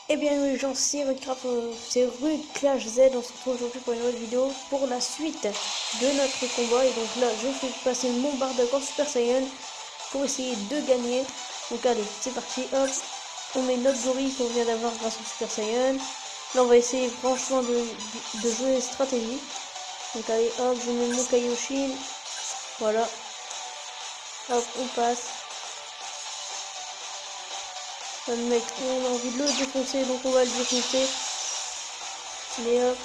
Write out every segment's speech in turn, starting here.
Eh bien les gens, c'est Minecraft, c'est Rue Clash Z. On se retrouve aujourd'hui pour une nouvelle vidéo pour la suite de notre combat. Et donc là, je fais passer mon Bardock en Super Saiyan pour essayer de gagner. Donc allez, c'est parti, hop. On met notre gorille qu'on vient d'avoir grâce au Super Saiyan. Là, on va essayer franchement de jouer stratégie. Donc allez, hop, je mets mon Kaioshin. Voilà. Hop, on passe. Le mec, on a envie de le défoncer, donc on va le défoncer. Mais hop.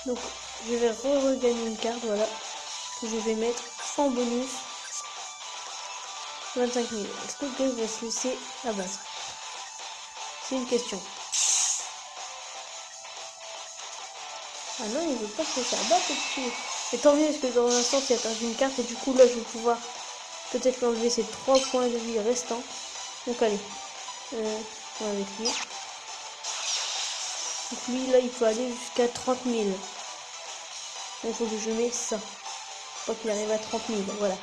Donc je vais regagner une carte, voilà, que je vais mettre en bonus. 25 000. Est-ce que le gars va se laisser abattre? C'est une question. Ah non, il veut pas se laisser abattre dessus. Et tant mieux, parce que dans l'instant, il a perdu une carte, et du coup, là, je vais pouvoir peut-être enlever ses 3 points de vie restants. Donc allez, on va avec lui. Donc lui, là, il faut aller jusqu'à 30 000. Il faut que je mette ça. Faut qu'il arrive à 30 000, voilà.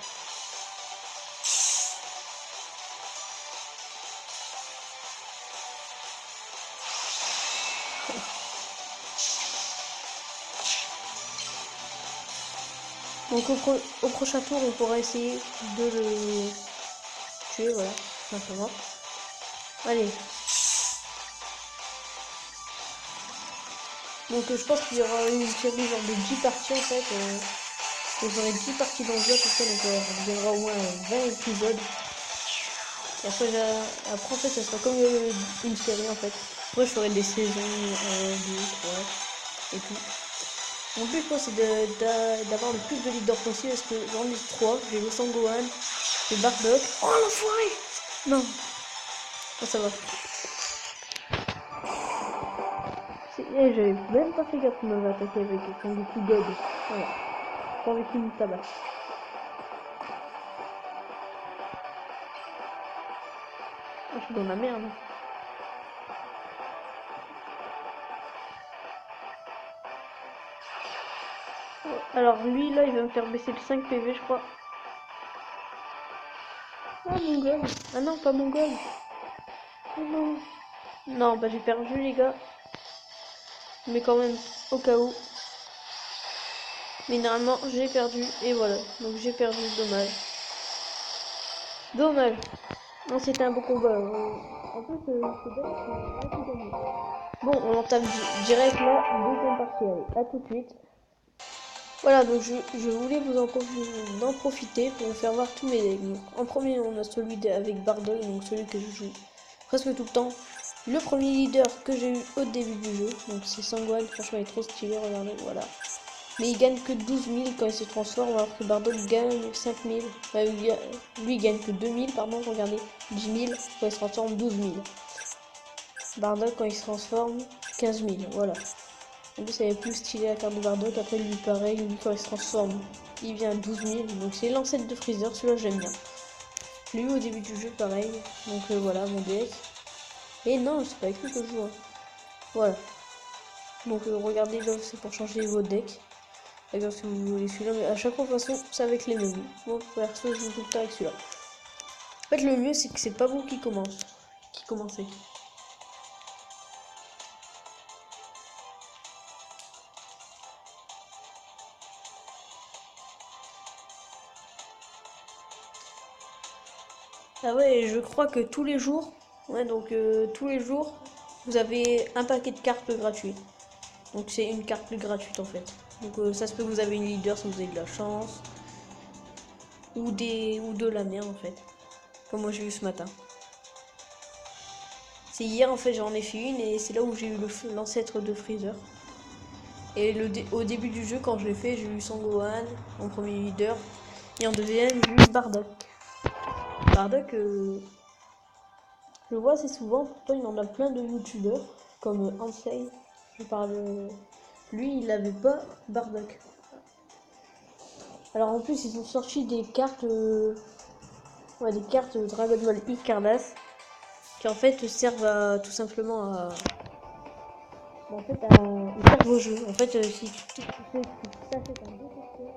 Donc au prochain tour, on pourra essayer de le tuer, voilà, tout simplement. Allez. Donc je pense qu'il y aura une série genre de 10 parties en fait. J'aurai 10 parties dans le jeu, tout ça, donc ça reviendra au moins 20 épisodes. Et après, en fait, ça sera comme une série en fait. Après, je ferai des saisons 1, 2, 3 et tout. Mon but, moi, c'est d'avoir le plus de leaders possible parce que j'en ai 3. J'ai le Sangohan, j'ai Bardock. Oh l'enfoiré! Non! Oh, ça va. J'avais même pas fait gaffe qu'il m'avait attaqué avec son Goku God. Voilà. Pas envie qu'il me tabasse. Ah, je suis dans la merde. Alors lui là il va me faire baisser le 5 PV je crois. Ah mongol. Ah non pas mongol. Oh non. Non bah j'ai perdu les gars. Mais quand même au cas où. Mais normalement j'ai perdu et voilà. Donc j'ai perdu, dommage. Dommage. Non c'était un beau combat. En plus c'est bête qu'on a tout gagné. Bon on entame direct la deuxième partie. Allez à tout de suite. Voilà, donc je voulais vous en profiter pour vous faire voir tous mes decks. Donc, en premier, on a celui avec Bardock, donc celui que je joue presque tout le temps. Le premier leader que j'ai eu au début du jeu, donc c'est Sangohan, franchement il est trop stylé, regardez, voilà. Mais il gagne que 12 000 quand il se transforme, alors que Bardock gagne 5 000. Enfin, lui il gagne que 2 000, pardon, regardez, 10 000 quand il se transforme, 12 000. Bardock quand il se transforme, 15 000, voilà. En plus, elle est plus stylée la carte de Bardock. Après, lui, pareil, lui, quand il se transforme, il vient à 12 000. Donc, c'est l'ancêtre de Freezer. Celui-là, j'aime bien. Lui, au début du jeu, pareil. Donc, voilà, mon deck. Et non, c'est pas avec lui que je joue. Hein. Voilà. Donc, regardez, là, c'est pour changer vos decks. D'accord, si vous voulez celui-là. Mais à chaque fois, de toute façon, c'est avec les mêmes. Moi, perso, je joue tout le temps avec celui-là. En fait, le mieux, c'est que c'est pas vous qui commencez. Ah ouais, je crois que tous les jours, ouais, donc tous les jours, vous avez un paquet de cartes gratuites. Donc c'est une carte plus gratuite en fait. Donc ça se peut que vous avez une leader si vous avez de la chance. Ou de la merde en fait. Comme moi j'ai eu ce matin. C'est hier en fait j'en ai fait une et c'est là où j'ai eu l'ancêtre de Freezer. Et au début du jeu quand je l'ai fait j'ai eu Sangohan en premier leader. Et en deuxième j'ai eu Bardock. Bardock je le vois assez souvent, pourtant il y en a plein de youtubeurs comme Ansley. Je parle. Lui il avait pas Bardock. Alors en plus ils ont sorti des cartes. Ouais, des cartes Dragon Ball Icardas qui en fait servent à tout simplement à. Bon, en fait, ils servent au jeu. En fait, si tu t'achètes un détecteur,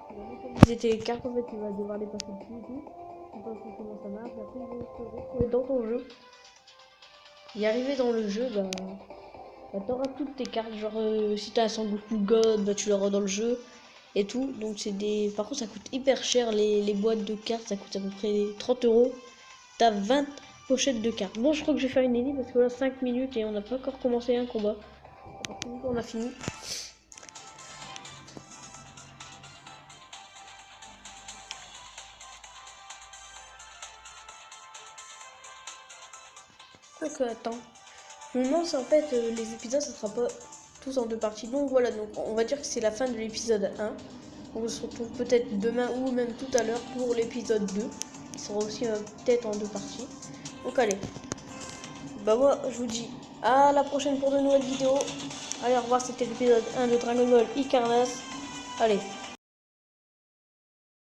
tu vas mécaniser tes cartes, en fait, tu vas devoir les passer dessus et tout. Tu penses comment ça marche, et après ils vont se retrouver dans ton jeu. y arriver dans le jeu, bah, t'auras toutes tes cartes. Genre, si t'as un Sangoku God, bah, tu l'auras dans le jeu et tout. Donc, c'est des. Par contre, ça coûte hyper cher les boîtes de cartes. Ça coûte à peu près 30 euros. T'as 20 pochettes de cartes. Bon, je crois que je vais faire une edit parce que là, 5 minutes et on n'a pas encore commencé un combat. On a fini. Donc, attends. Je me demande si en fait les épisodes ça sera pas tous en deux parties. Donc voilà, donc on va dire que c'est la fin de l'épisode 1. On se retrouve peut-être demain ou même tout à l'heure pour l'épisode 2. Il sera aussi peut-être en deux parties. Donc allez. Bah moi je vous dis à la prochaine pour de nouvelles vidéos. Allez, au revoir, c'était l'épisode 1 de Dragon Ball Icarnas. Allez.